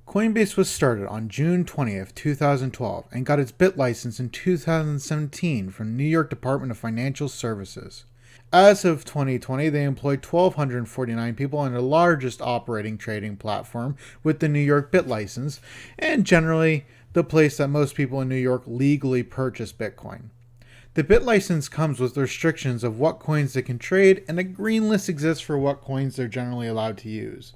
Coinbase was started on June 20th, 2012 and got its BIT license in 2017 from the New York Department of Financial Services. As of 2020, they employ 1,249 people and are the largest operating trading platform with the New York BIT license, and generally the place that most people in New York legally purchase Bitcoin. The BIT license comes with restrictions of what coins they can trade, and a green list exists for what coins they're generally allowed to use.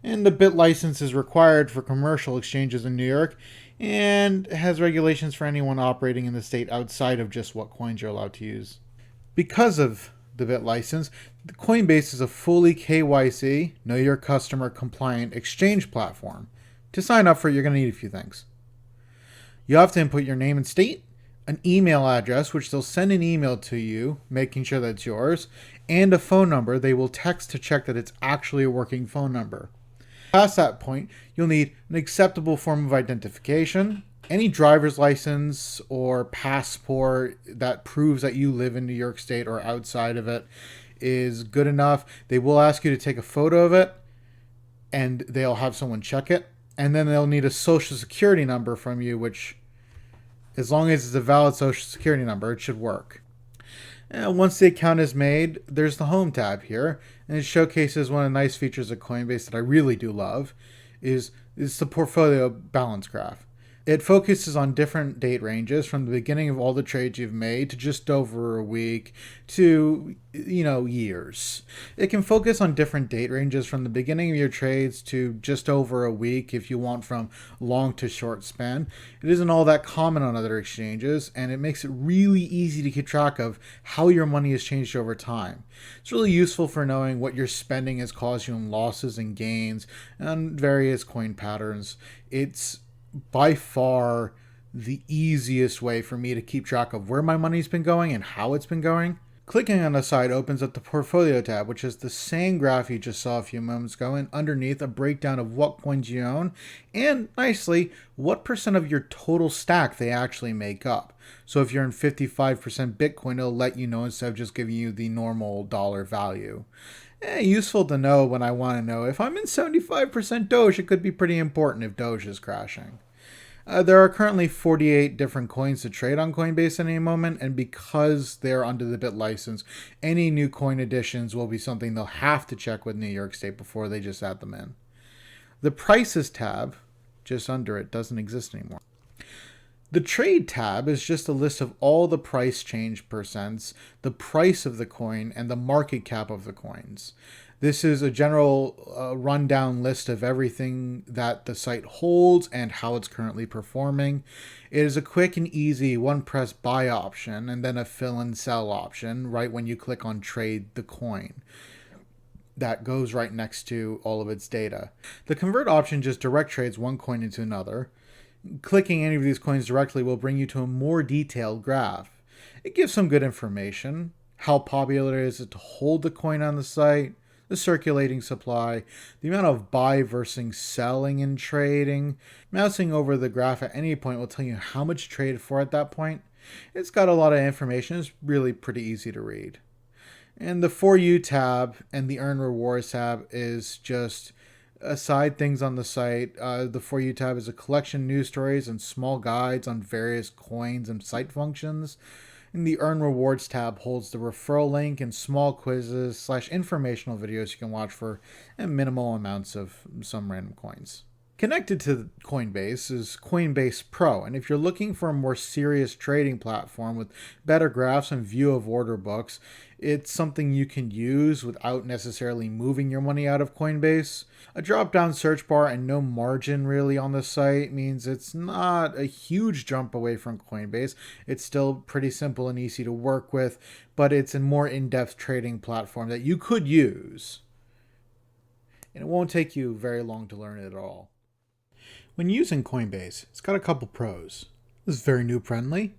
And the BIT license is required for commercial exchanges in New York and has regulations for anyone operating in the state outside of just what coins you're allowed to use. Because of the BIT license, the Coinbase is a fully KYC, Know Your Customer compliant exchange platform. To sign up for it, you're going to need a few things. You have to input your name and state, an email address, which they'll send an email to you, making sure that it's yours, and a phone number they will text to check that it's actually a working phone number. Past that point, you'll need an acceptable form of identification. Any driver's license or passport that proves that you live in New York State or outside of it is good enough. They will ask you to take a photo of it, and they'll have someone check it. And then they'll need a social security number from you, which, as long as it's a valid social security number, it should work. And once the account is made, there's the Home tab here, and it showcases one of the nice features of Coinbase that I really do love, is the portfolio balance graph. It focuses on different date ranges from the beginning of all the trades you've made to just over a week to, years. It can focus on different date ranges from the beginning of your trades to just over a week if you want from long to short span. It isn't all that common on other exchanges, and it makes it really easy to keep track of how your money has changed over time. It's really useful for knowing what your spending has caused you in losses and gains and various coin patterns. It's by far the easiest way for me to keep track of where my money's been going and how it's been going. Clicking on the side opens up the portfolio tab, which is the same graph you just saw a few moments ago, and underneath a breakdown of what coins you own and, nicely, what percent of your total stack they actually make up. So if you're in 55% Bitcoin, it'll let you know instead of just giving you the normal dollar value. Useful to know when I want to know if I'm in 75% Doge. It could be pretty important if Doge is crashing. There are currently 48 different coins to trade on Coinbase at any moment, and because they're under the BIT license, any new coin additions will be something they'll have to check with New York State before they just add them in. The Prices tab, just under it, doesn't exist anymore. The Trade tab is just a list of all the price change percents, the price of the coin, and the market cap of the coins. This is a general rundown list of everything that the site holds and how it's currently performing. It is a quick and easy one-press buy option and then a fill and sell option right when you click on Trade the Coin. That goes right next to all of its data. The Convert option just direct trades one coin into another. Clicking any of these coins directly will bring you to a more detailed graph. It gives some good information, how popular it is to hold the coin on the site, the circulating supply, the amount of buy versus selling and trading. Mousing over the graph at any point will tell you how much to trade for at that point. It's got a lot of information. It's really pretty easy to read. And the For You tab and the Earn Rewards tab is just aside things on the site. The For You tab is a collection of news stories and small guides on various coins and site functions. And the Earn Rewards tab holds the referral link and small quizzes / informational videos you can watch for minimal amounts of some random coins. Connected to Coinbase is Coinbase Pro, and if you're looking for a more serious trading platform with better graphs and view of order books, it's something you can use without necessarily moving your money out of Coinbase. A drop-down search bar and no margin really on the site means it's not a huge jump away from Coinbase. It's still pretty simple and easy to work with, but it's a more in-depth trading platform that you could use. And it won't take you very long to learn it at all. When using Coinbase, it's got a couple pros. It's very noob friendly.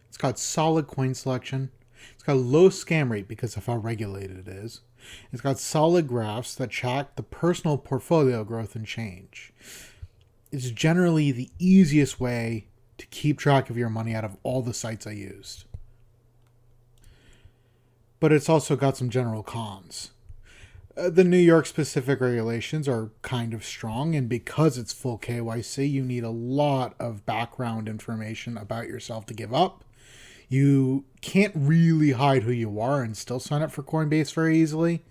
It's got solid coin selection. It's got a low scam rate because of how regulated it is. It's got solid graphs that track the personal portfolio growth and change. It's generally the easiest way to keep track of your money out of all the sites I used. But it's also got some general cons. The New York specific regulations are kind of strong, and because it's full KYC, you need a lot of background information about yourself to give up. You can't really hide who you are and still sign up for Coinbase very easily.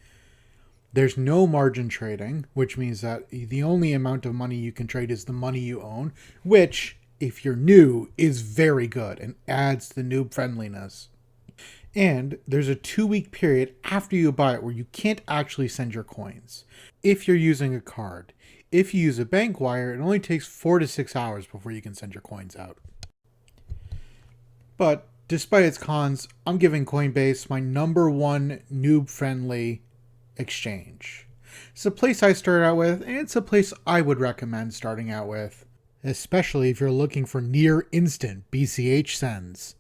There's no margin trading, which means that the only amount of money you can trade is the money you own, which, if you're new, is very good and adds to the noob friendliness. And there's a 2-week period after you buy it where you can't actually send your coins if you're using a card. If you use a bank wire, it only takes 4 to 6 hours before you can send your coins out. But despite its cons, I'm giving Coinbase my #1 noob-friendly exchange. It's a place I started out with, and it's a place I would recommend starting out with, especially if you're looking for near instant BCH sends.